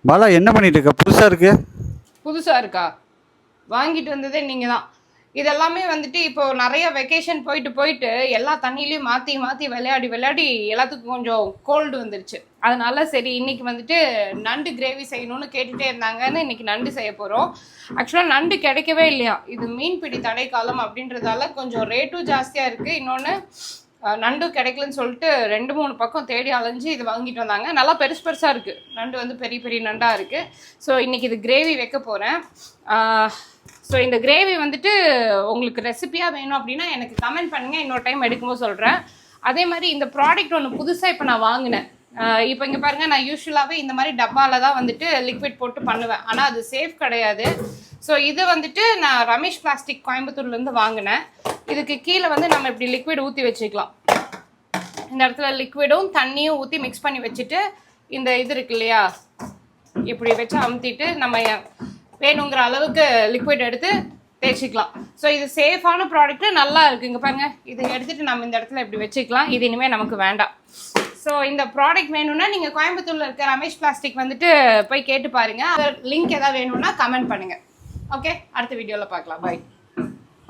பாலா என்ன பண்ணிட்டு இருக்க? புதுசா இருக்கு. புதுசா இருக்கா? வாங்கிட்டு வந்ததே நீங்க தான். இதெல்லாமே வந்துட்டு இப்போ நிறைய வெக்கேஷன் போயிட்டு போயிட்டு எல்லா தண்ணியிலையும் மாற்றி மாற்றி விளையாடி விளையாடி எல்லாத்துக்கும் கொஞ்சம் கோல்டு வந்துருச்சு. அதனால சரி இன்னைக்கு வந்துட்டு நண்டு கிரேவி செய்யணும்னு கேட்டுகிட்டே இருந்தாங்கன்னு இன்னைக்கு நண்டு செய்ய போகிறோம். ஆக்சுவலாக நண்டு கிடைக்கவே இல்லையா, இது மீன்பிடி தடை காலம் அப்படின்றதால கொஞ்சம் ரேட்டும் ஜாஸ்தியாக இருக்குது. இன்னொன்று நண்டு கிடைக்கலன்னு சொல்லிட்டு 2-3 பக்கம் தேடி அலைஞ்சு இது வாங்கிட்டு வந்தாங்க. நல்லா பெருசு பெருசாக இருக்குது, நண்டு வந்து பெரிய பெரிய நண்டாக இருக்குது. ஸோ இன்றைக்கி இது கிரேவி வைக்க போகிறேன். ஸோ இந்த கிரேவி வந்துட்டு உங்களுக்கு ரெசிபியாக வேணும் அப்படின்னா எனக்கு கமெண்ட் பண்ணுங்கள், இன்னொரு டைம் எடுக்கும்போது சொல்கிறேன். அதே மாதிரி இந்த ப்ராடக்ட் ஒன்று புதுசாக இப்போ நான் வாங்கினேன். இப்போ இங்கே பாருங்கள், நான் யூஸ்வலாகவே இந்த மாதிரி டப்பாவில் தான் வந்துட்டு லிக்விட் போட்டு பண்ணுவேன், ஆனால் அது சேஃப் கிடையாது. ஸோ இது வந்துட்டு நான் ரமேஷ் பிளாஸ்டிக் கோயம்புத்தூர்லேருந்து வாங்கினேன். இதுக்கு கீழே வந்து நம்ம இப்படி லிக்விட் ஊற்றி வச்சுக்கலாம். இந்த இடத்துல லிக்விடும் தண்ணியும் ஊற்றி மிக்ஸ் பண்ணி வச்சுட்டு இந்த இது இருக்கு இல்லையா, இப்படி வச்சு அமுத்திட்டு நம்ம வேணுங்கிற அளவுக்கு லிக்விட் எடுத்து தேய்ச்சிக்கலாம். ஸோ இது சேஃபான ப்ராடக்ட்டு, நல்லா இருக்குது. இங்கே பாருங்கள், இதை எடுத்துகிட்டு நம்ம இந்த இடத்துல இப்படி வச்சுக்கலாம். இது இனிமேல் நமக்கு வேண்டாம். ஸோ இந்த ப்ராடக்ட் வேணும்னா நீங்கள் கோயம்புத்தூரில் இருக்க ரமேஷ் பிளாஸ்டிக் வந்துட்டு போய் கேட்டு பாருங்கள். லிங்க் எதாவது வேணும்னா கமெண்ட் பண்ணுங்கள். ஓகே, அடுத்த வீடியோவில் பார்க்கலாம். பாய்.